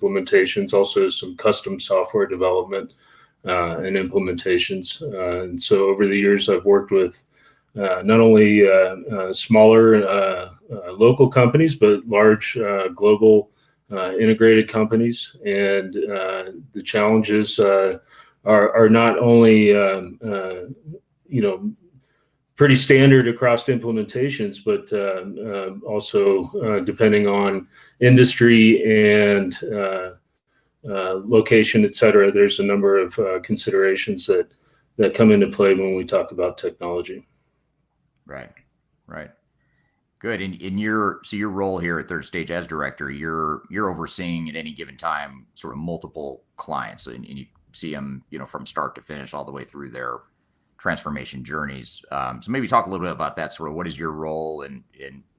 implementations, also some custom software development and implementations. And so over the years, I've worked with not only smaller local companies, but large global integrated companies. And the challenges are not only pretty standard across implementations, but also depending on industry and location, et cetera. There's a number of considerations that come into play when we talk about technology. Right. Good. In your role here at Third Stage as director, you're overseeing at any given time sort of multiple clients, and you see them, from start to finish all the way through their transformation journeys. So maybe talk a little bit about that. Sort of what is your role, and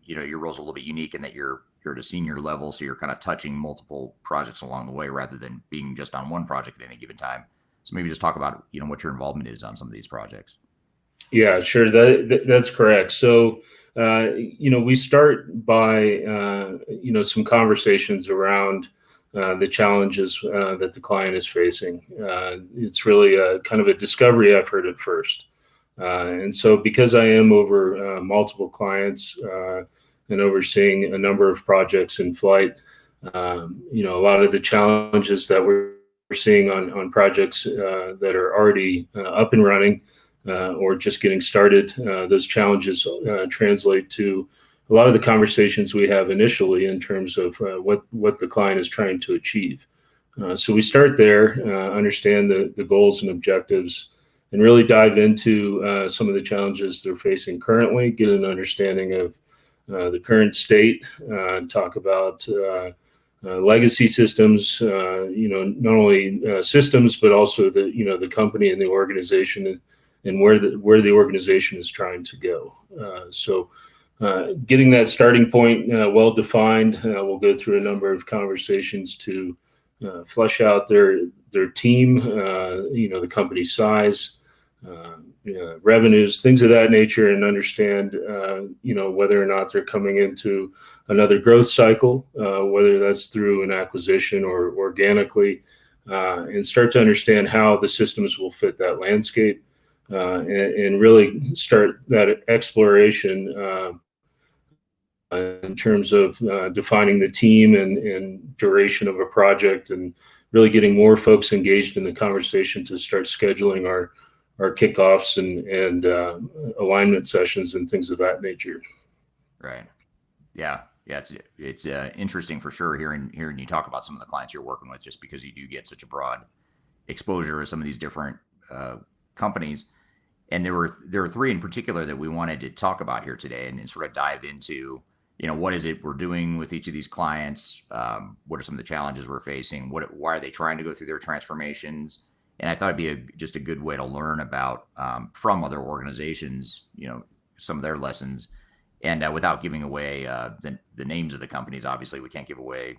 your role's a little bit unique in that you're at a senior level, so you're kind of touching multiple projects along the way rather than being just on one project at any given time. So maybe just talk about what your involvement is on some of these projects. Yeah, sure. That's correct. So we start by some conversations around the challenges that the client is facing. It's really a kind of a discovery effort at first. And so because I am over multiple clients and overseeing a number of projects in flight, a lot of the challenges that we're seeing on projects that are already up and running or just getting started, those challenges translate to a lot of the conversations we have initially in terms of what the client is trying to achieve. So we start there, understand the goals and objectives, and really dive into some of the challenges they're facing currently, get an understanding of the current state, talk about legacy systems, not only systems, but also the company and the organization and where the organization is trying to go. So getting that starting point well defined, we'll go through a number of conversations to flesh out their team, the company size, revenues, things of that nature, and understand whether or not they're coming into another growth cycle, whether that's through an acquisition or organically, and start to understand how the systems will fit that landscape, and really start that exploration in terms of defining the team and duration of a project, and really getting more folks engaged in the conversation to start scheduling our kickoffs and alignment sessions and things of that nature. Right. Yeah. It's interesting for sure hearing you talk about some of the clients you're working with, just because you do get such a broad exposure of some of these different companies. And there were three in particular that we wanted to talk about here today and sort of dive into, what is it we're doing with each of these clients? What are some of the challenges we're facing? Why are they trying to go through their transformations? And I thought it'd be just a good way to learn about from other organizations, some of their lessons. And without giving away the names of the companies, obviously we can't give away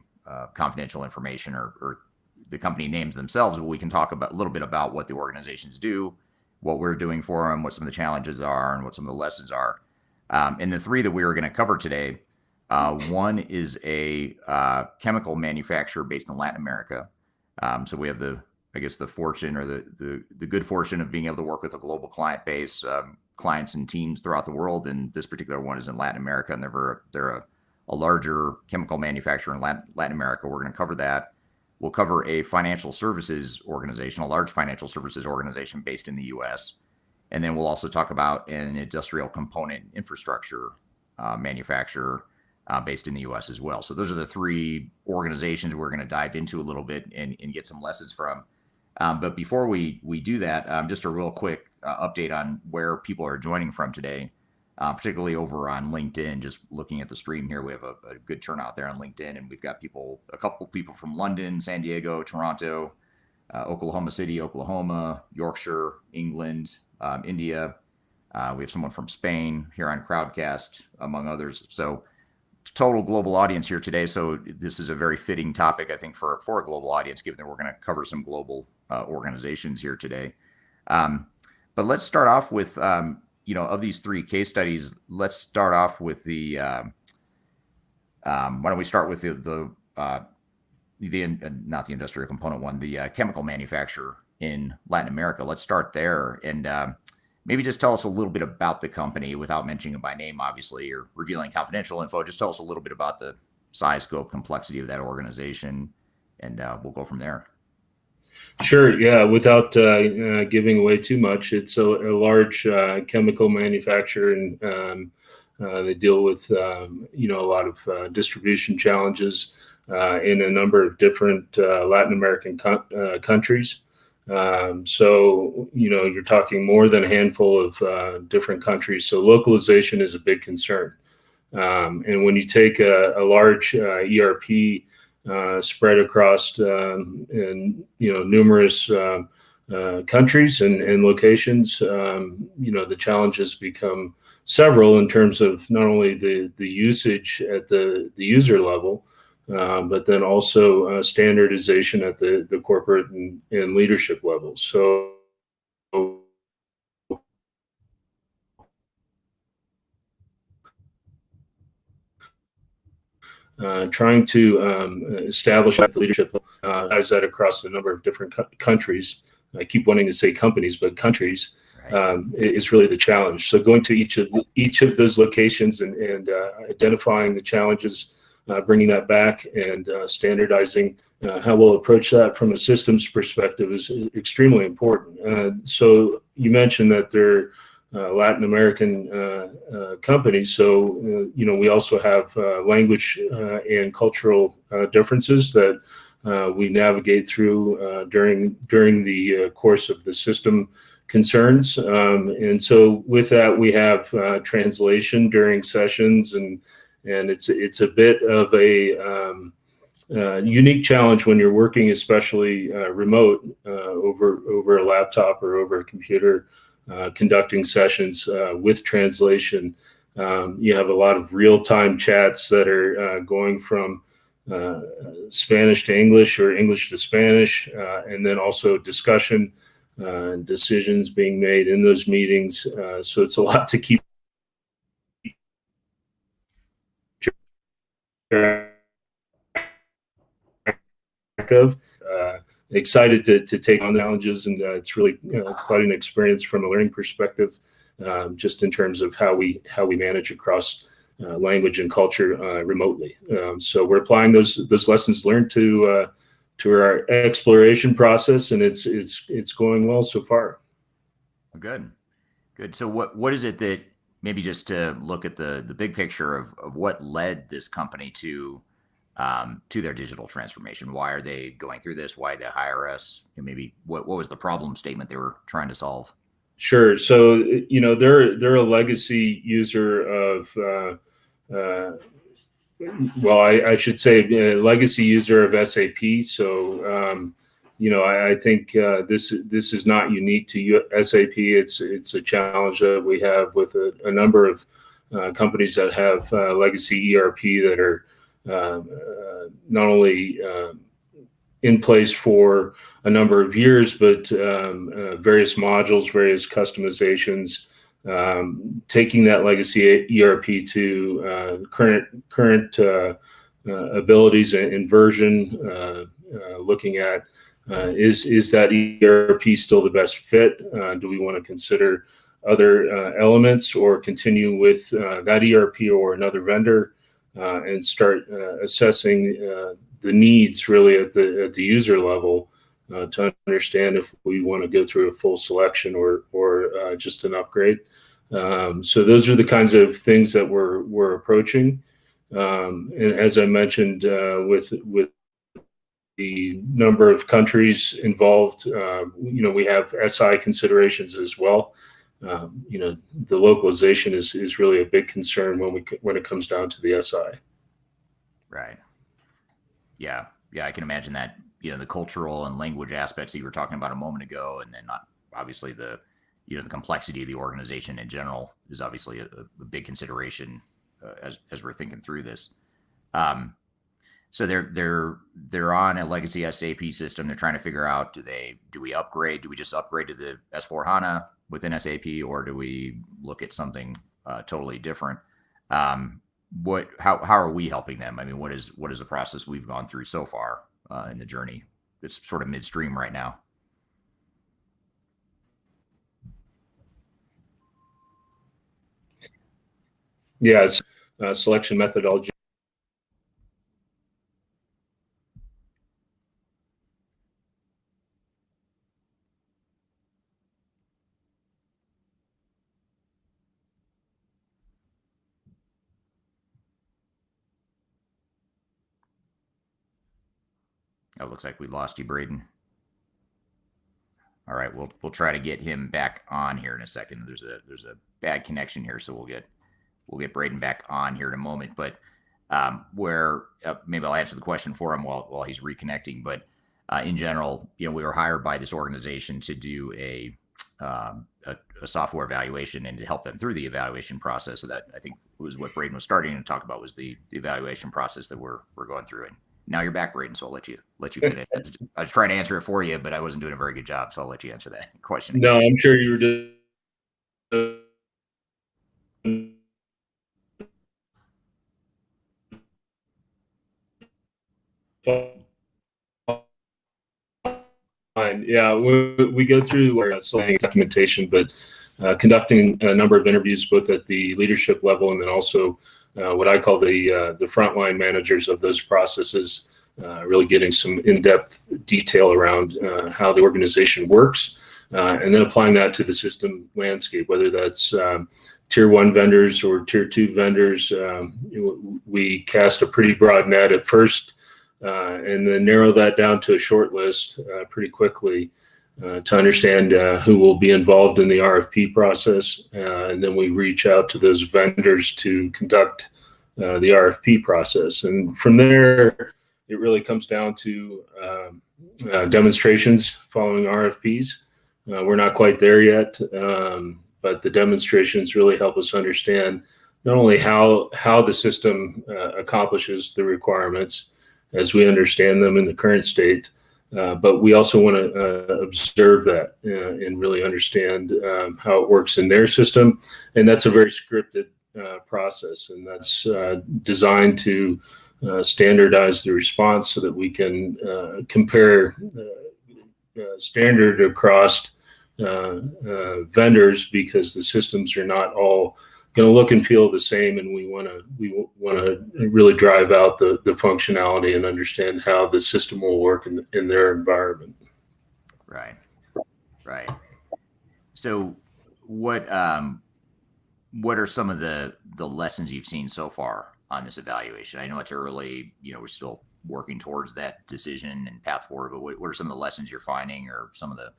confidential information or the company names themselves, but we can talk a little bit about what the organizations do, what we're doing for them, what some of the challenges are, and what some of the lessons are. And the three that we were going to cover today, one is a chemical manufacturer based in Latin America. So we have the fortune or the good fortune of being able to work with a global client base, clients and teams throughout the world. And this particular one is in Latin America, and they're a larger chemical manufacturer in Latin America. We're going to cover that. We'll cover a financial services organization, a large financial services organization based in the U.S. And then we'll also talk about an industrial component infrastructure manufacturer based in the U.S. as well. So those are the three organizations we're going to dive into a little bit and get some lessons from. But before we do that, just a real quick update on where people are joining from today, particularly over on LinkedIn. Just looking at the stream here, we have a good turnout there on LinkedIn, and we've got a couple people from London, San Diego, Toronto, Oklahoma City, Oklahoma, Yorkshire, England, India. We have someone from Spain here on Crowdcast, among others. So total global audience here today. So this is a very fitting topic, I think, for a global audience, given that we're going to cover some global organizations here today. But let's start off with, of these three case studies, let's start off with the, why don't we start with the not the industrial component one, the chemical manufacturer in Latin America. Let's start there, and maybe just tell us a little bit about the company without mentioning it by name, obviously, or revealing confidential info. Just tell us a little bit about the size, scope, complexity of that organization, and we'll go from there. Sure. Yeah. Without giving away too much, it's a large chemical manufacturer, and they deal with a lot of distribution challenges in a number of different Latin American countries. So you're talking more than a handful of different countries. So localization is a big concern. And when you take a large ERP spread across numerous countries and locations, the challenges become several in terms of not only the usage at the user level, but then also standardization at the corporate and leadership levels. So trying to establish at the leadership as that across a number of different countries. I keep wanting to say companies, but countries is really the challenge. So going to each of those locations and identifying the challenges, bringing that back and standardizing how we'll approach that from a systems perspective is extremely important. So you mentioned that they're Latin American companies. So, we also have language and cultural differences that we navigate through during the course of the system concerns. And so with that, we have translation during sessions, and it's a bit of a unique challenge when you're working, especially remote over a laptop or over a computer. Conducting sessions with translation. You have a lot of real-time chats that are going from Spanish to English or English to Spanish, and then also discussion and decisions being made in those meetings. So it's a lot to keep track of. Excited to take on the challenges, and it's really quite an experience from a learning perspective, just in terms of how we manage across language and culture remotely. So we're applying those lessons learned to our exploration process, and it's going well so far. Good. So what is it that, maybe just to look at the big picture of what led this company to their digital transformation? Why are they going through this? Why did they hire us? And maybe what was the problem statement they were trying to solve? Sure. So they're a legacy user of I should say a legacy user of SAP. So I think this is not unique to SAP. It's a challenge that we have with a number of companies that have legacy ERP that are not only in place for a number of years, but various modules, various customizations, taking that legacy ERP to current abilities and version, looking at is that ERP still the best fit? Do we want to consider other elements, or continue with that ERP or another vendor? And start assessing the needs really at the user level to understand if we want to go through a full selection or just an upgrade. So those are the kinds of things that we're approaching. And as I mentioned, with the number of countries involved, we have SI considerations as well. The localization is really a big concern when it comes down to the SI. Right. Yeah. I can imagine that. The cultural and language aspects that you were talking about a moment ago, and then obviously the complexity of the organization in general is obviously a big consideration as we're thinking through this. So they're on a legacy SAP system. They're trying to figure out, do we upgrade? Do we just upgrade to the S/4HANA within SAP, or do we look at something totally different? How are we helping them? I mean, what is the process we've gone through so far in the journey? It's sort of midstream right now. Yeah, it's selection methodology. Oh, it looks like we lost you, Braden. All right, we'll try to get him back on here in a second. There's a bad connection here, so we'll get Braden back on here in a moment. But where maybe I'll answer the question for him while he's reconnecting. But in general, we were hired by this organization to do a software evaluation and to help them through the evaluation process. So that, I think, was what Braden was starting to talk about, was the evaluation process that we're going through. And now you're back, Braden, so I'll let you finish. I was trying to answer it for you, but I wasn't doing a very good job, so I'll let you answer that question again. No, I'm sure you were fine. Yeah, we go through our selecting documentation, but conducting a number of interviews both at the leadership level and then also what I call the frontline managers of those processes, really getting some in-depth detail around how the organization works, and then applying that to the system landscape, whether that's tier one vendors or tier two vendors. We cast a pretty broad net at first, and then narrow that down to a short list pretty quickly to understand who will be involved in the RFP process. And then we reach out to those vendors to conduct the RFP process. And from there, it really comes down to demonstrations following RFPs. We're not quite there yet, but the demonstrations really help us understand not only how the system accomplishes the requirements as we understand them in the current state, but we also want to observe that and really understand how it works in their system. And that's a very scripted process, and that's designed to standardize the response so that we can compare standard across vendors, because the systems are not all going to look and feel the same, and we want to really drive out the functionality and understand how the system will work in their environment. Right. So what are some of the lessons you've seen so far on this evaluation? I know it's early, we're still working towards that decision and path forward, but what are some of the lessons you're finding, or some of the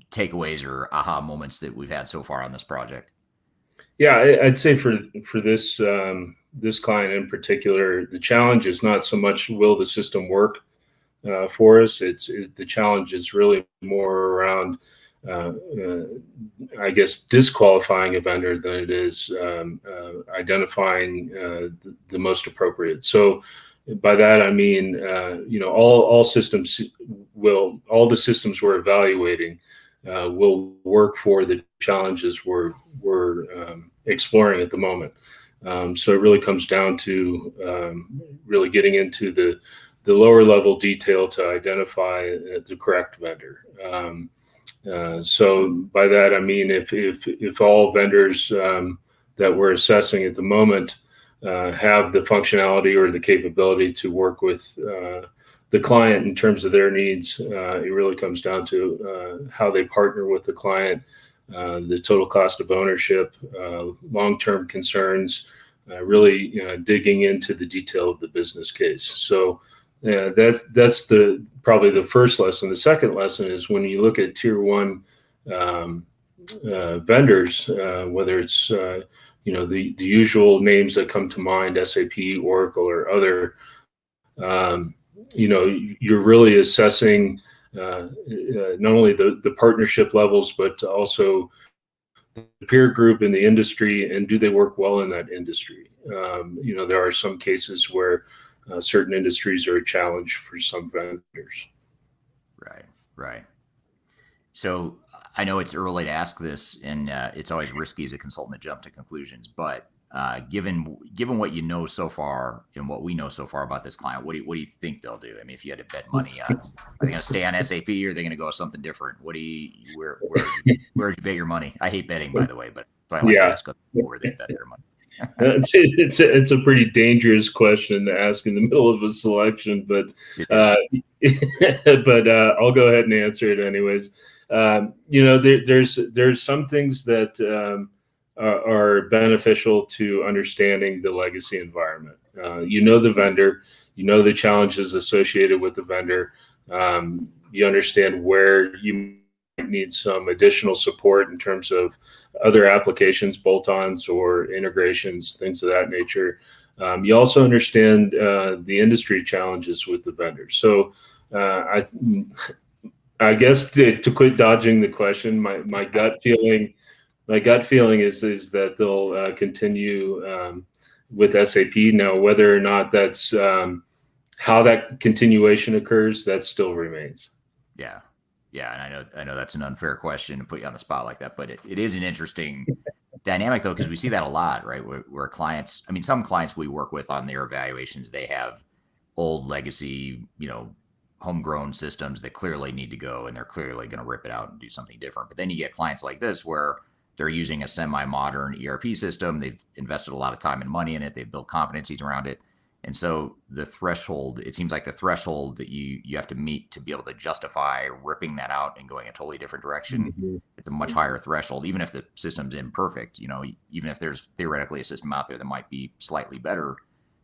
takeaways or aha moments that we've had so far on this project? Yeah, I'd say for this this client in particular, the challenge is not so much will the system work for us. The challenge is really more around, I guess, disqualifying a vendor than it is identifying the most appropriate. So by that I mean, all the systems we're evaluating will work for the challenges we're exploring at the moment. So it really comes down to really getting into the lower level detail to identify the correct vendor. So by that I mean if all vendors that we're assessing at the moment have the functionality or the capability to work with the client in terms of their needs, it really comes down to how they partner with the client, the total cost of ownership, long-term concerns, really digging into the detail of the business case. So that's probably the first lesson. The second lesson is when you look at tier one vendors, whether it's the usual names that come to mind, SAP, Oracle, or other. You're really assessing not only the partnership levels, but also the peer group in the industry, and do they work well in that industry? There are some cases where certain industries are a challenge for some vendors. Right. So I know it's early to ask this, and it's always risky as a consultant to jump to conclusions, but given what you know so far and what we know so far about this client, what do you think they'll do? I mean, if you had to bet money on, are they going to stay on SAP or are they going to go with something different? Where would you bet your money? I hate betting, by the way, but so I like to ask where they bet their money. It's a pretty dangerous question to ask in the middle of a selection, but I'll go ahead and answer it anyways. There's some things that are beneficial to understanding the legacy environment. The vendor, the challenges associated with the vendor. You understand where you need some additional support in terms of other applications, bolt-ons or integrations, things of that nature. You also understand the industry challenges with the vendor. So I guess to quit dodging the question, my gut feeling is that they'll continue with SAP. Now, whether or not that's how that continuation occurs, that still remains. Yeah, and I know that's an unfair question to put you on the spot like that, but it is an interesting dynamic though, because we see that a lot, right? Where clients, I mean, some clients we work with on their evaluations, they have old legacy, homegrown systems that clearly need to go, and they're clearly going to rip it out and do something different. But then you get clients like this where they're using a semi-modern ERP system. They've invested a lot of time and money in it. They've built competencies around it. And so the threshold, it seems like the threshold that you have to meet to be able to justify ripping that out and going a totally different direction, it's a much higher threshold, even if the system's imperfect, even if there's theoretically a system out there that might be slightly better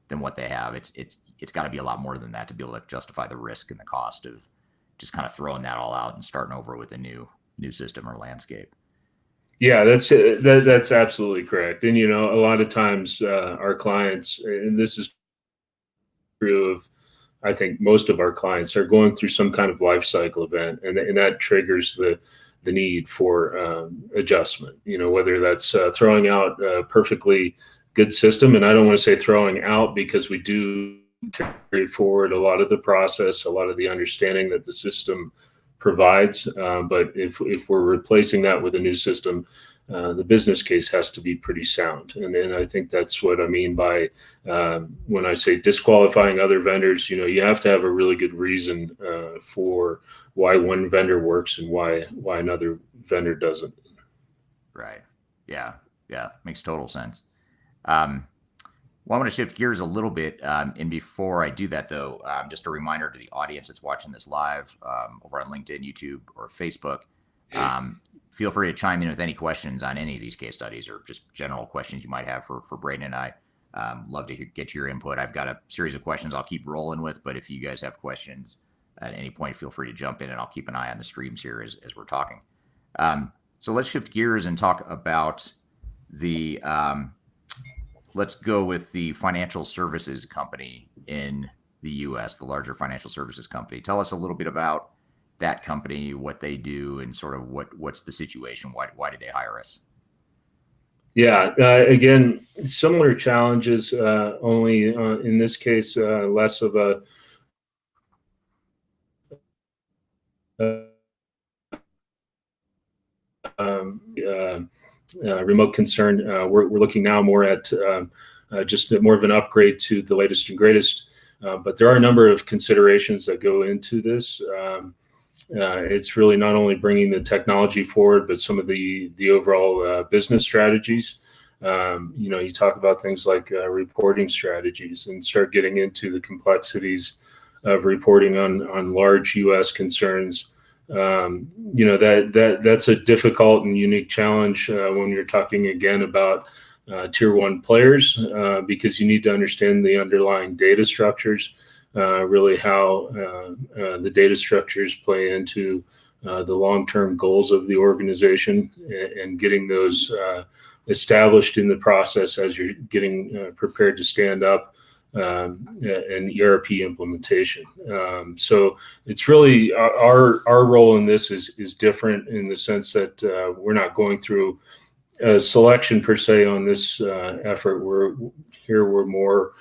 than what they have, it's got to be a lot more than that to be able to justify the risk and the cost of just kind of throwing that all out and starting over with a new system or landscape. Yeah, that's absolutely correct. And, a lot of times our clients, and this is true of, I think most of our clients, are going through some kind of life cycle event, and that triggers the need for adjustment, whether that's throwing out a perfectly good system. And I don't want to say throwing out, because we do carry forward a lot of the process, a lot of the understanding that the system provides. But if we're replacing that with a new system, the business case has to be pretty sound. And I think that's what I mean by when I say disqualifying other vendors. You have to have a really good reason for why one vendor works and why another vendor doesn't. Right. Yeah. Makes total sense. Well, I'm going to shift gears a little bit. And before I do that, though, just a reminder to the audience that's watching this live over on LinkedIn, YouTube, or Facebook. Feel free to chime in with any questions on any of these case studies or just general questions you might have for Braden and I. Love to get your input. I've got a series of questions I'll keep rolling with, but if you guys have questions at any point, feel free to jump in and I'll keep an eye on the streams here as we're talking. So let's shift gears and talk about the... let's go with the financial services company in the U.S., the larger financial services company. Tell us a little bit about that company, what they do, and sort of what's the situation. Why did they hire us? Yeah, again, similar challenges, only in this case, less of a remote concern. We're looking now more at just more of an upgrade to the latest and greatest. But there are a number of considerations that go into this. It's really not only bringing the technology forward, but some of the overall business strategies. You talk about things like reporting strategies and start getting into the complexities of reporting on large U.S. concerns. That's a difficult and unique challenge when you're talking again about tier one players, because you need to understand the underlying data structures, really how the data structures play into the long-term goals of the organization, and getting those established in the process as you're getting prepared to stand up an ERP implementation. So it's really our role in this is different in the sense that we're not going through a selection per se on this effort. We're more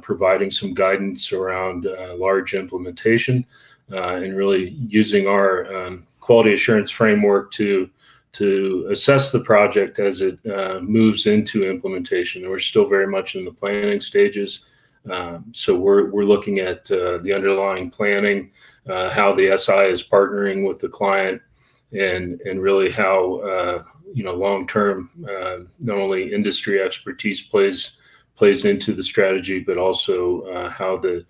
providing some guidance around large implementation and really using our quality assurance framework to to assess the project as it moves into implementation. And we're still very much in the planning stages. So we're looking at the underlying planning, how the SI is partnering with the client, and really how long term not only industry expertise plays into the strategy, but also how the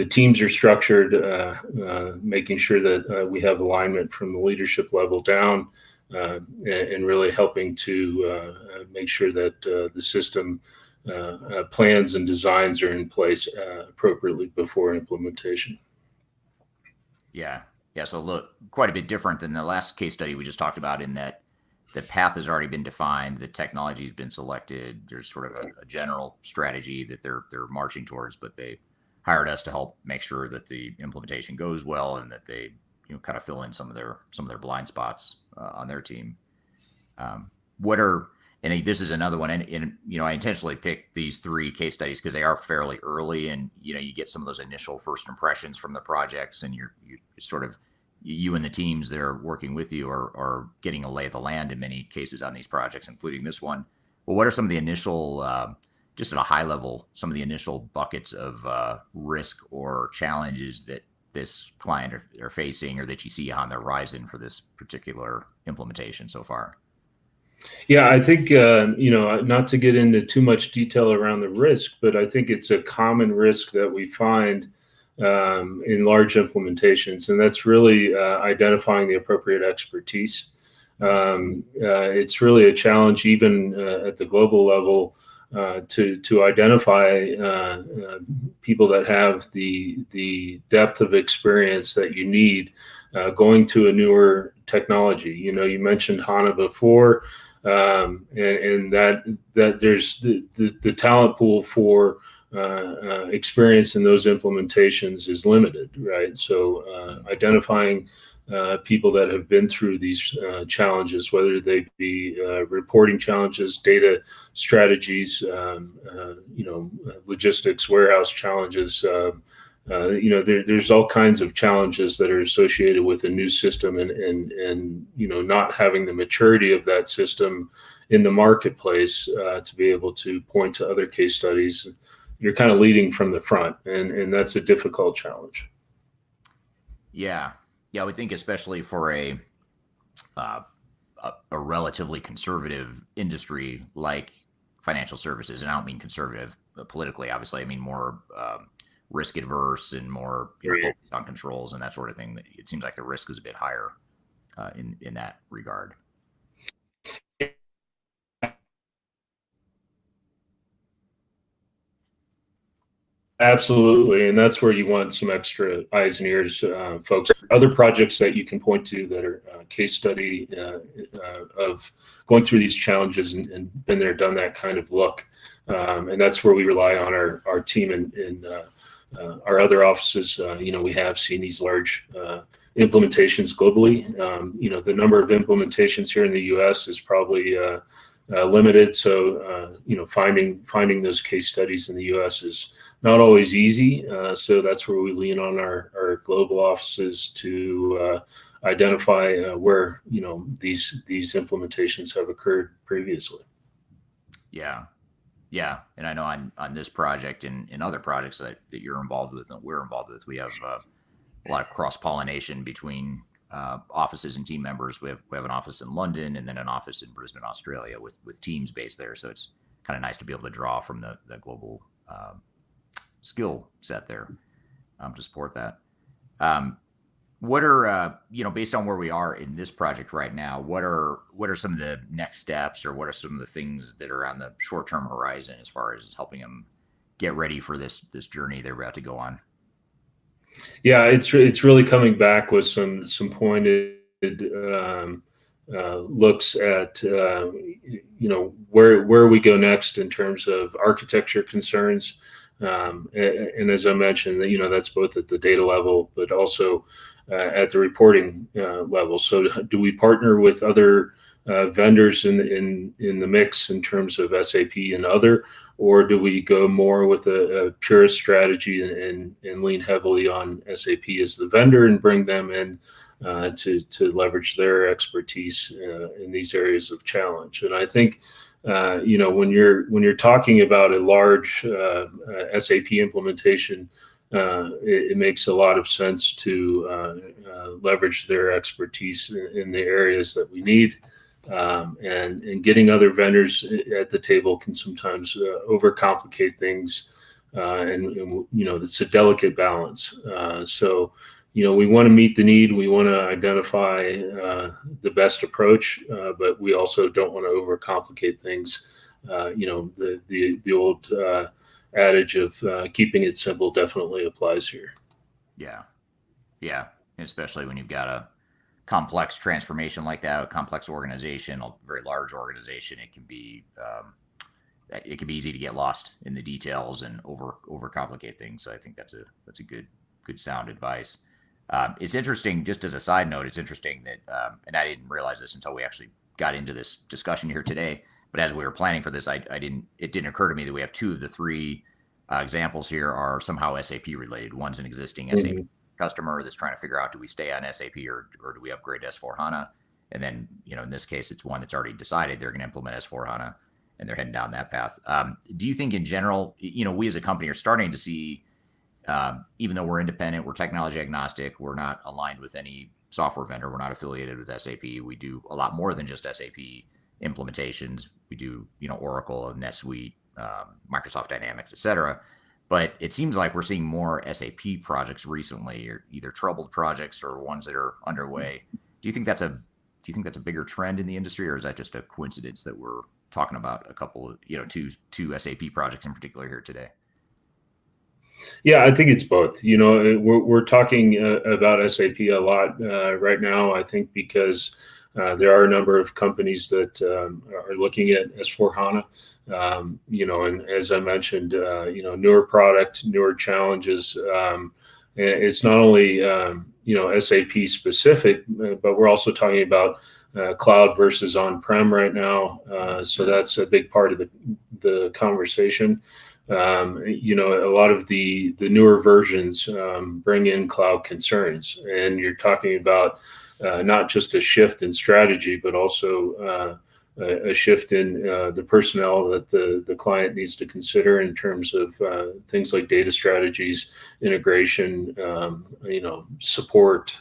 teams are structured, making sure that we have alignment from the leadership level down, and really helping to make sure that the system plans and designs are in place appropriately before implementation. Yeah. Yeah. So look, quite a bit different than the last case study we just talked about, in that the path has already been defined, the technology has been selected. There's sort of a general strategy that they're marching towards, but they hired us to help make sure that the implementation goes well, and that they kind of fill in some of their blind spots on their team. And this is another one, and I intentionally picked these 3 case studies because they are fairly early, and you get some of those initial first impressions from the projects, and you and the teams that are working with you are getting a lay of the land in many cases on these projects, including this one. Well, what are some of the initial, just at a high level, some of the initial buckets of risk or challenges that this client are facing, or that you see on the horizon for this particular implementation so far? Yeah, I think, not to get into too much detail around the risk, but I think it's a common risk that we find in large implementations, and that's really identifying the appropriate expertise. It's really a challenge even at the global level to identify people that have the depth of experience that you need going to a newer technology. You mentioned HANA before, and that there's the talent pool for experience in those implementations is limited, right? So identifying people that have been through these challenges, whether they be reporting challenges, data strategies, logistics, warehouse challenges. There's all kinds of challenges that are associated with a new system, and not having the maturity of that system in the marketplace to be able to point to other case studies. You're kind of leading from the front, and that's a difficult challenge. Yeah. I would think, especially for a relatively conservative industry like financial services, and I don't mean conservative politically, obviously, I mean more risk adverse and more focused on controls and that sort of thing. It seems like the risk is a bit higher in that regard. Absolutely, and that's where you want some extra eyes and ears, folks. Other projects that you can point to that are case study of going through these challenges and been there, done that kind of look, and that's where we rely on our team in our other offices. We have seen these large implementations globally. The number of implementations here in the U.S. is probably limited, so finding those case studies in the U.S. is not always easy. So that's where we lean on our global offices to identify where these implementations have occurred previously. Yeah, and I know on this project and in other projects that you're involved with and we're involved with, we have a lot of cross-pollination between offices and team members. We have an office in London and then an office in Brisbane, Australia, with teams based there. So it's kind of nice to be able to draw from the global skill set there to support that. What are based on where we are in this project right now, what are some of the next steps, or what are some of the things that are on the short-term horizon as far as helping them get ready for this journey they're about to go on? Yeah, it's really coming back with some pointed looks at where we go next in terms of architecture concerns. And as I mentioned, that's both at the data level, but also at the reporting level. So, do we partner with other vendors in the mix in terms of SAP and other, or do we go more with a purist strategy and lean heavily on SAP as the vendor and bring them in to leverage their expertise in these areas of challenge? And I think when you're talking about a large SAP implementation, it makes a lot of sense to leverage their expertise in the areas that we need. And getting other vendors at the table can sometimes overcomplicate things, and it's a delicate balance. So we want to meet the need. We want to identify the best approach, but we also don't want to overcomplicate things. The old adage of keeping it simple definitely applies here. Yeah, yeah, especially when you've got a complex transformation like that, a complex organization, a very large organization. It can be easy to get lost in the details and overcomplicate things. So I think that's a good sound advice. It's interesting, just as a side note, it's interesting that, and I didn't realize this until we actually got into this discussion here today, but as we were planning for this, it didn't occur to me that we have two of the three examples here are somehow SAP related. One's an existing SAP customer that's trying to figure out, do we stay on SAP or do we upgrade to S4HANA? And then, in this case, it's one that's already decided they're going to implement S4HANA and they're heading down that path. Do you think in general, we as a company are starting to see, even though we're independent, we're technology agnostic, we're not aligned with any software vendor, we're not affiliated with SAP. We do a lot more than just SAP implementations. We do, Oracle, NetSuite, Microsoft Dynamics, et cetera. But it seems like we're seeing more SAP projects recently, or either troubled projects or ones that are underway. Do you think that's a bigger trend in the industry, or is that just a coincidence that we're talking about a couple of, two SAP projects in particular here today? Yeah, I think it's both. We're talking about SAP a lot right now, I think, because there are a number of companies that are looking at S4HANA. And as I mentioned, newer product, newer challenges. And it's not only, SAP specific, but we're also talking about cloud versus on-prem right now. So that's a big part of the conversation. A lot of the newer versions bring in cloud concerns, and you're talking about not just a shift in strategy, but also a shift in the personnel that the client needs to consider in terms of things like data strategies, integration, support,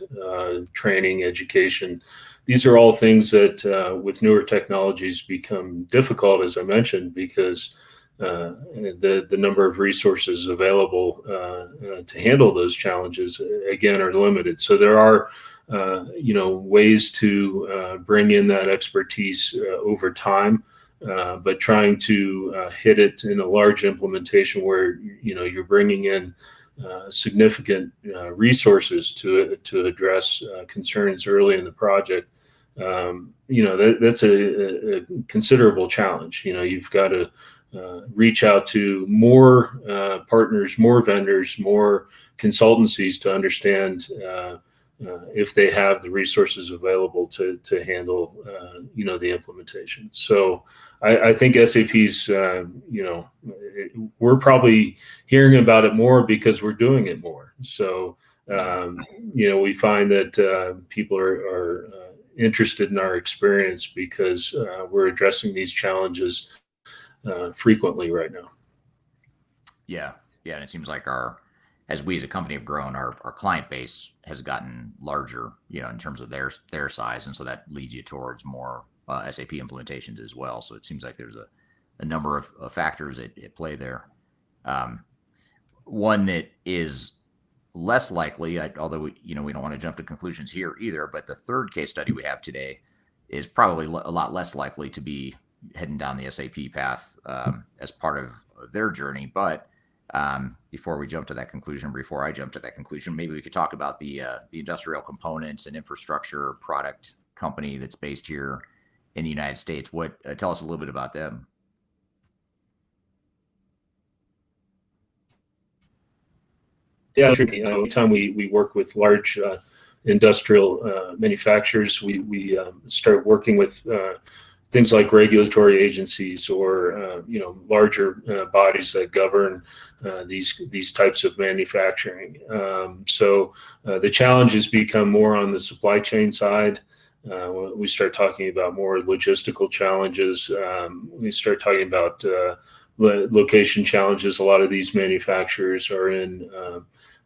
training, education. These are all things that with newer technologies become difficult, as I mentioned, because the number of resources available to handle those challenges, again, are limited. So there are ways to bring in that expertise over time, but trying to hit it in a large implementation where you're bringing in significant resources to address concerns early in the project. That's a considerable challenge. You've got to reach out to more partners, more vendors, more consultancies to understand if they have the resources available to handle the implementation. So I think SAP's we're probably hearing about it more because we're doing it more. So we find that people are interested in our experience because we're addressing these challenges frequently right now. Yeah, and it seems like as we as a company have grown, our client base has gotten larger, in terms of their size, and so that leads you towards more SAP implementations as well. So it seems like there's a number of factors at play there. One that is less likely, although we don't want to jump to conclusions here either, but the third case study we have today is probably a lot less likely to be heading down the SAP path as part of their journey. But before I jump to that conclusion, maybe we could talk about the industrial components and infrastructure product company that's based here in the United States. Tell us a little bit about them. Yeah, tricky. Anytime we work with large industrial manufacturers, we start working with things like regulatory agencies or larger bodies that govern these types of manufacturing. So the challenges become more on the supply chain side. We start talking about more logistical challenges. We start talking about location challenges. A lot of these manufacturers are in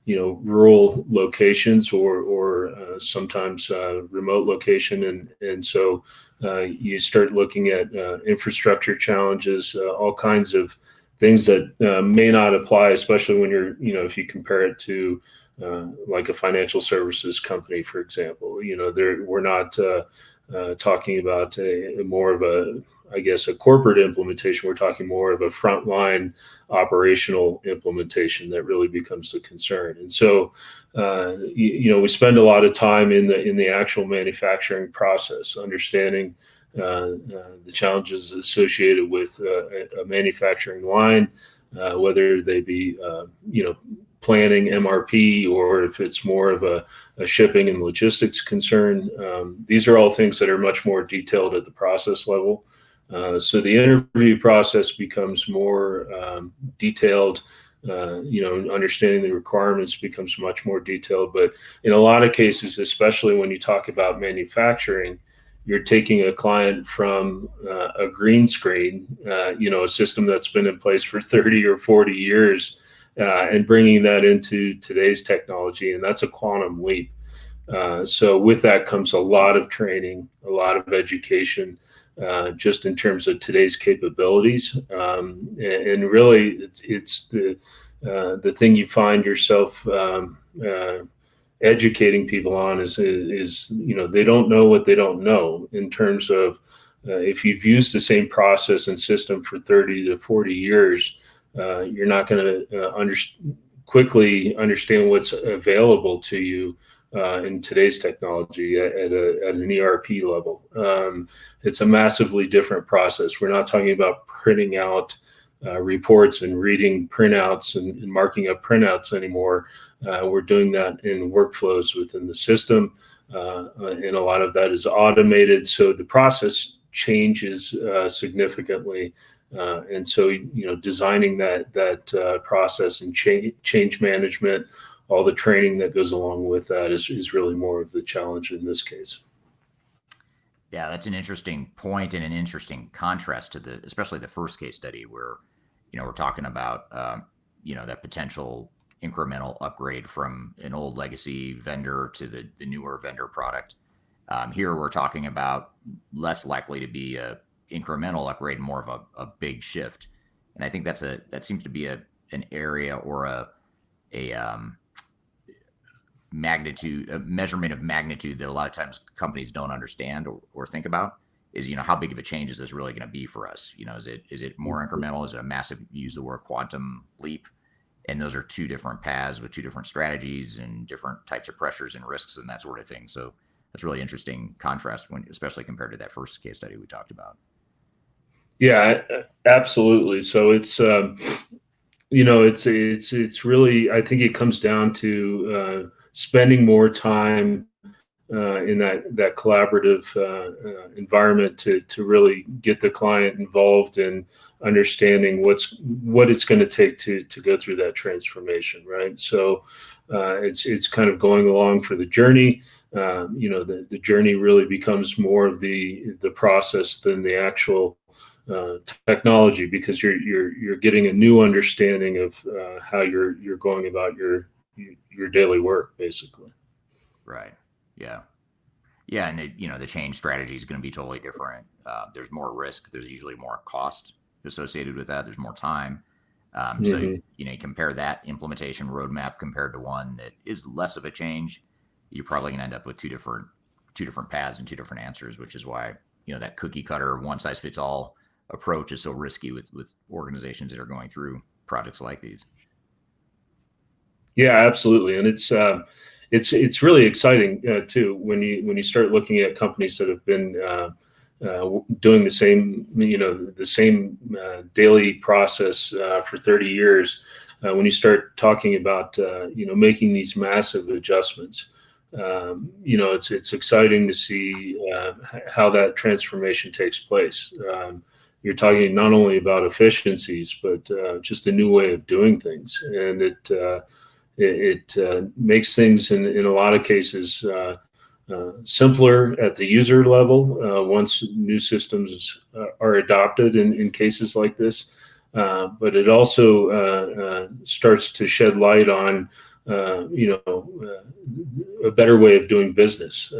rural locations or sometimes remote location, and so you start looking at infrastructure challenges, all kinds of things that may not apply, especially when if you compare it to like a financial services company, for example. We're not talking about more of a corporate implementation. We're talking more of a frontline operational implementation that really becomes the concern. And so, we spend a lot of time in the actual manufacturing process, understanding the challenges associated with a manufacturing line, whether they be planning MRP, or if it's more of a shipping and logistics concern. These are all things that are much more detailed at the process level. So the interview process becomes more detailed. Understanding the requirements becomes much more detailed. But in a lot of cases, especially when you talk about manufacturing, you're taking a client from a green screen, a system that's been in place for 30 or 40 years, and bringing that into today's technology, and that's a quantum leap. So with that comes a lot of training, a lot of education, just in terms of today's capabilities. And really, it's the thing you find yourself educating people on is they don't know what they don't know in terms of if you've used the same process and system for 30 to 40 years. You're not going to quickly understand what's available to you in today's technology at an ERP level. It's a massively different process. We're not talking about printing out reports and reading printouts and marking up printouts anymore. We're doing that in workflows within the system, and a lot of that is automated. So the process changes significantly. And so, designing that process and change management, all the training that goes along with that is really more of the challenge in this case. Yeah, that's an interesting point and an interesting contrast to especially the first case study where, we're talking about, that potential incremental upgrade from an old legacy vendor to the newer vendor product. Here we're talking about less likely to be a incremental upgrade, more of a big shift. And I think that seems to be an area or a measurement of magnitude that a lot of times companies don't understand or think about is, how big of a change is this really going to be for us? Is it more incremental? Is it a massive, use the word quantum leap? And those are two different paths with two different strategies and different types of pressures and risks and that sort of thing. So that's really interesting contrast especially compared to that first case study we talked about. Yeah, absolutely. So it's it's really, I think it comes down to spending more time in that collaborative environment to really get the client involved in understanding what it's going to take to go through that transformation, right? So it's kind of going along for the journey. The journey really becomes more of the process than the actual technology, because you're getting a new understanding of how you're going about your daily work, basically. Right. Yeah. Yeah, and the change strategy is going to be totally different. There's more risk. There's usually more cost associated with that. There's more time. So you compare that implementation roadmap compared to one that is less of a change, you're probably going to end up with two different paths and two different answers, which is why that cookie cutter one size fits all approach is so risky with organizations that are going through projects like these. Yeah, absolutely, and it's really exciting too when you start looking at companies that have been doing the same daily process for 30 years. when you start talking about making these massive adjustments, it's exciting to see how that transformation takes place. You're talking not only about efficiencies, but just a new way of doing things, and it makes things in a lot of cases simpler at the user level once new systems are adopted in cases like this. But it also starts to shed light on a better way of doing business,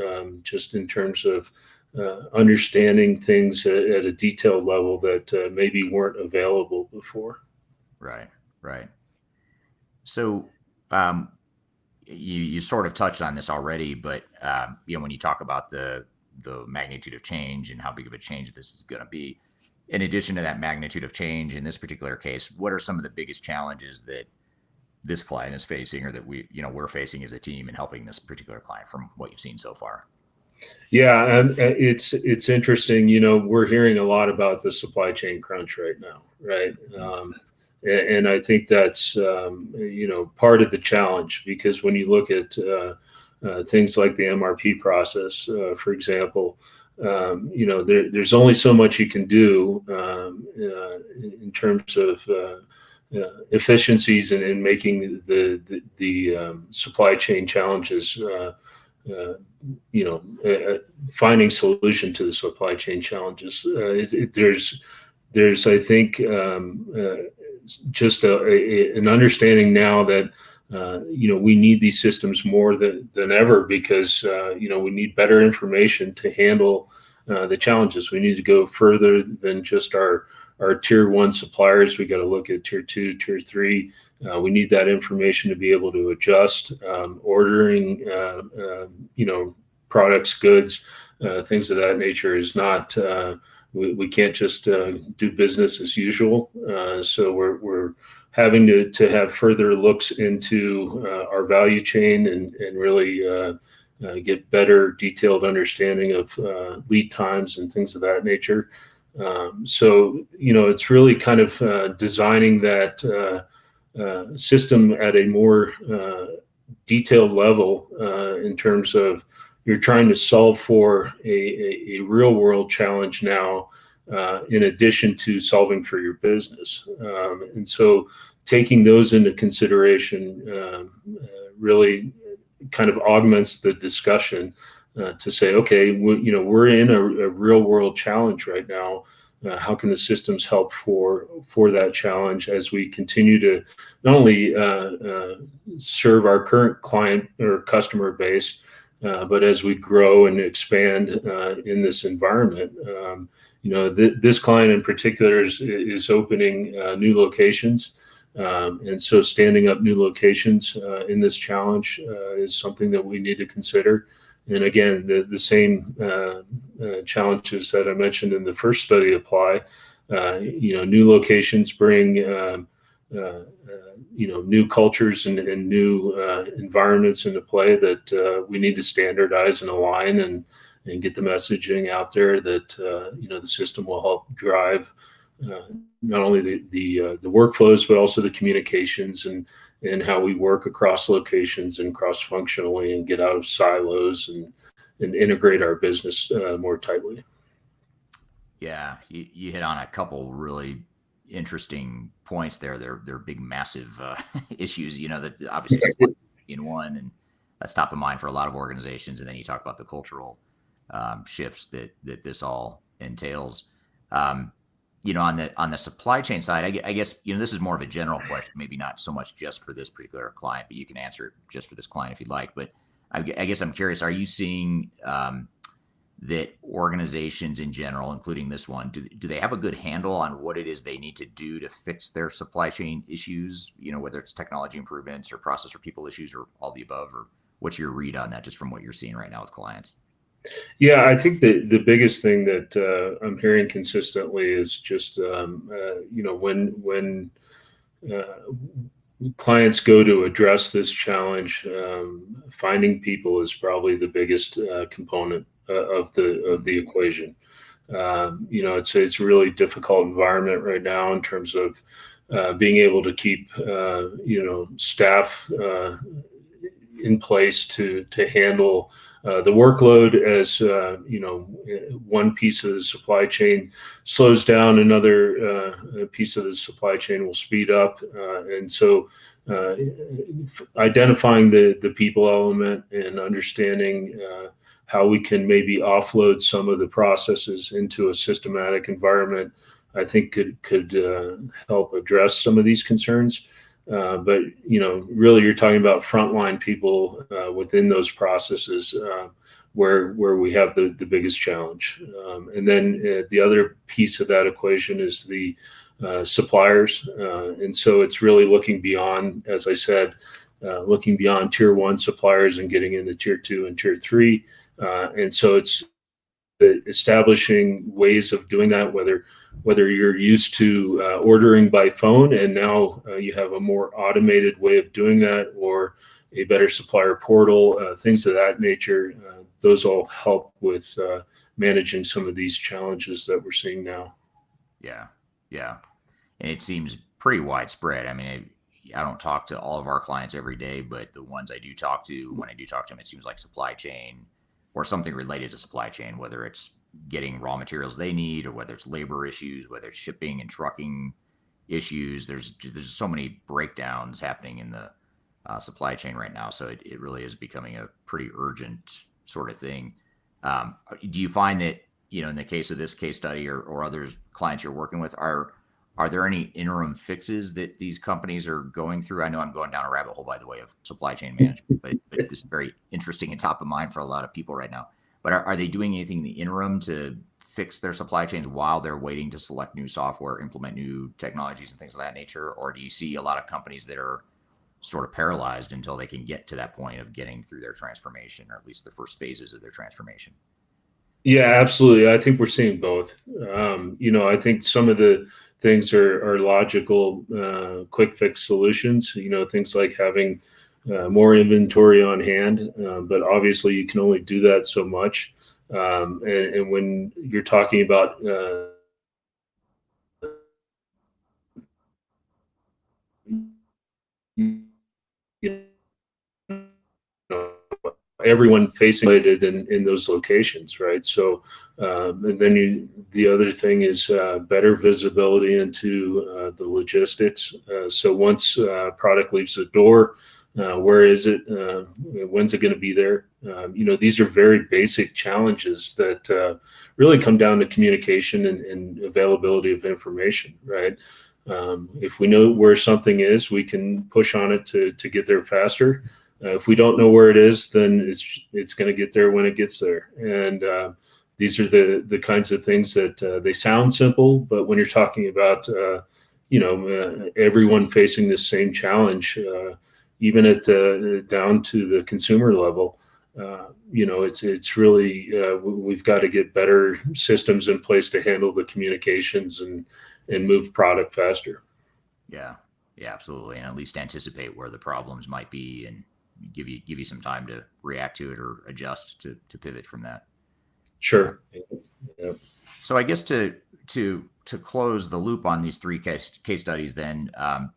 just in terms of understanding things at a detailed level that maybe weren't available before. Right, right. So, you sort of touched on this already, but when you talk about the magnitude of change and how big of a change this is going to be, in addition to that magnitude of change in this particular case, what are some of the biggest challenges that this client is facing, or that we're facing as a team in helping this particular client from what you've seen so far? Yeah, and it's interesting. We're hearing a lot about the supply chain crunch right now, right? And I think that's part of the challenge, because when you look at things like the MRP process, for example, there's only so much you can do in terms of efficiencies and in making the supply chain challenges. Finding solution to the supply chain challenges. There's I think just an understanding now that we need these systems more than ever, because we need better information to handle the challenges. We need to go further than just our tier one suppliers. We got to look at tier two, tier three. We need that information to be able to adjust ordering, products, goods, things of that nature. Is not we can't just do business as usual. So we're having to have further looks into our value chain and really get better detailed understanding of lead times and things of that nature. So it's really kind of designing that system at a more detailed level in terms of you're trying to solve for a real world challenge now, in addition to solving for your business. And so taking those into consideration really kind of augments the discussion to say, okay, we're in a real world challenge right now. How can the systems help for that challenge as we continue to not only serve our current client or customer base, but as we grow and expand in this environment? This client in particular is opening new locations. And so standing up new locations in this challenge is something that we need to consider. And again, the same challenges that I mentioned in the first study apply. New locations bring new cultures and new environments into play that we need to standardize and align and get the messaging out there that the system will help drive not only the workflows, but also the communications and how we work across locations and cross-functionally and get out of silos and integrate our business more tightly. Yeah, you hit on a couple really interesting points there. They're big, massive issues, that obviously in one, and that's top of mind for a lot of organizations. And then you talk about the cultural shifts that this all entails. On the supply chain side, I guess this is more of a general question, maybe not so much just for this particular client, but you can answer it just for this client if you'd like. But I guess I'm curious: are you seeing that organizations in general, including this one, do they have a good handle on what it is they need to do to fix their supply chain issues? Whether it's technology improvements or process or people issues or all the above, or what's your read on that, just from what you're seeing right now with clients? Yeah, I think the biggest thing that I'm hearing consistently is just when clients go to address this challenge, finding people is probably the biggest component of the equation. It's a really difficult environment right now in terms of being able to keep staff in place to handle the workload as one piece of the supply chain slows down, another piece of the supply chain will speed up, and so identifying the people element and understanding how we can maybe offload some of the processes into a systematic environment, I think could help address some of these concerns. But really, you're talking about frontline people within those processes where we have the biggest challenge. And then the other piece of that equation is the suppliers, and so it's really looking beyond, as I said, looking beyond tier one suppliers and getting into tier two and tier three. And so it's establishing ways of doing that, whether you're used to ordering by phone and now you have a more automated way of doing that, or a better supplier portal, things of that nature. Those all help with managing some of these challenges that we're seeing now. Yeah, yeah, and it seems pretty widespread. I mean, I don't talk to all of our clients every day, but the ones I do talk to, when I do talk to them, it seems like supply chain or something related to supply chain, whether it's getting raw materials they need, or whether it's labor issues, whether it's shipping and trucking issues. There's so many breakdowns happening in the supply chain right now. So it really is becoming a pretty urgent sort of thing. Do you find that, in the case of this case study or others clients you're working with, are there any interim fixes that these companies are going through? I know I'm going down a rabbit hole, by the way, of supply chain management, but this is very interesting and top of mind for a lot of people right now. But are they doing anything in the interim to fix their supply chains while they're waiting to select new software, implement new technologies and things of that nature? Or do you see a lot of companies that are sort of paralyzed until they can get to that point of getting through their transformation, or at least the first phases of their transformation? Yeah, absolutely. I think we're seeing both. I think some of the things are logical, quick fix solutions, things like having more inventory on hand. But obviously, you can only do that so much. And when you're talking about you know, everyone facing related in those locations, right? So, and then the other thing is better visibility into the logistics. So once product leaves the door, where is it? When's it going to be there? These are very basic challenges that really come down to communication and availability of information, right? If we know where something is, we can push on it to get there faster. If we don't know where it is, then it's going to get there when it gets there. And these are the kinds of things that they sound simple, but when you're talking about everyone facing this same challenge, even at down to the consumer level, it's really we've got to get better systems in place to handle the communications and move product faster. Yeah, absolutely, and at least anticipate where the problems might be and give you some time to react to it or adjust to pivot from that. Sure. Yeah. So I guess to close the loop on these three case studies, then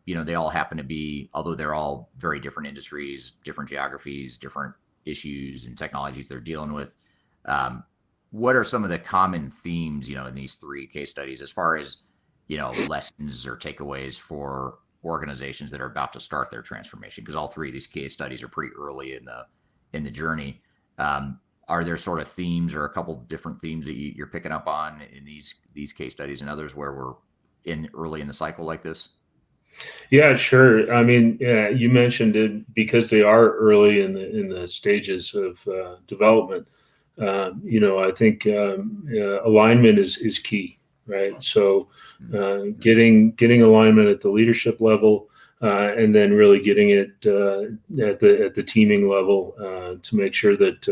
they all happen to be, although they're all very different industries, different geographies, different issues and technologies they're dealing with. What are some of the common themes, in these three case studies, as far as lessons or takeaways for organizations that are about to start their transformation? Because all three of these case studies are pretty early in the journey. Are there sort of themes or a couple different themes that you're picking up on in these case studies and others where we're early in the cycle like this? Yeah, sure. I mean, you mentioned it because they are early in the stages of development. I think alignment is key, right? So getting alignment at the leadership level, and then really getting it at the teaming level to make sure that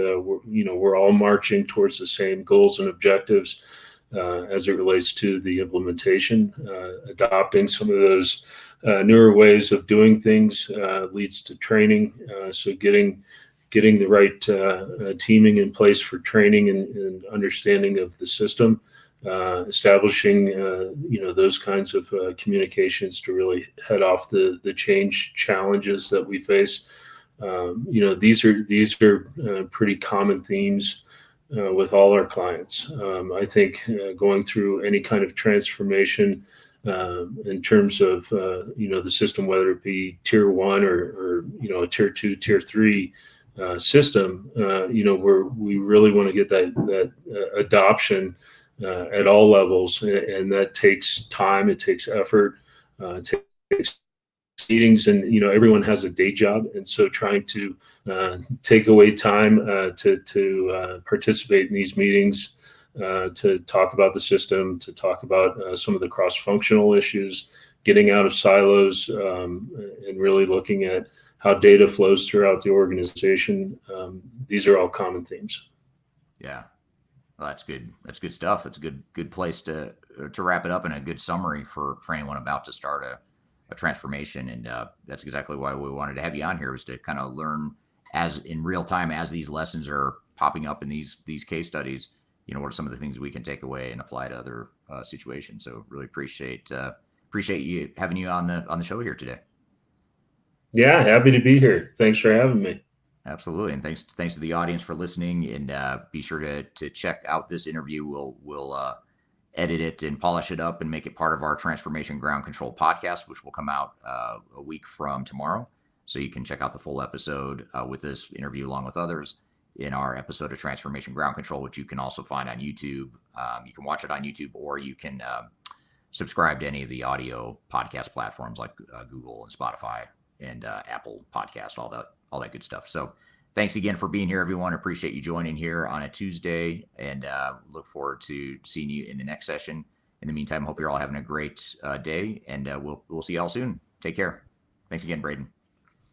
we're all marching towards the same goals and objectives as it relates to the implementation. Adopting some of those newer ways of doing things leads to training. So getting the right teaming in place for training and understanding of the system establishing those kinds of communications to really head off the change challenges that we face. These are pretty common themes with all our clients. I think going through any kind of transformation in terms of the system, whether it be tier one or a tier two, tier three system, we really want to get that adoption at all levels, and that takes time, it takes effort, it takes meetings, and everyone has a day job, and so trying to take away time to participate in these meetings, to talk about the system, to talk about some of the cross-functional issues, getting out of silos, and really looking at how data flows throughout the organization. These are all common themes. Yeah. Well, that's good. That's good stuff. It's a good place to wrap it up, and a good summary for anyone about to start a transformation. And that's exactly why we wanted to have you on here, was to kind of learn as in real time as these lessons are popping up in these case studies. What are some of the things we can take away and apply to other situations? So really appreciate you having you on the show here today. Yeah, happy to be here. Thanks for having me. Absolutely, and thanks to the audience for listening. And be sure to check out this interview. We'll edit it and polish it up and make it part of our Transformation Ground Control podcast, which will come out a week from tomorrow. So you can check out the full episode with this interview along with others in our episode of Transformation Ground Control, which you can also find on YouTube. You can watch it on YouTube, or you can subscribe to any of the audio podcast platforms like Google and Spotify and Apple Podcast, all that good stuff. So thanks again for being here, everyone. Appreciate you joining here on a Tuesday, and look forward to seeing you in the next session. In the meantime, hope you're all having a great day, and we'll see you all soon. Take care. Thanks again, Braden.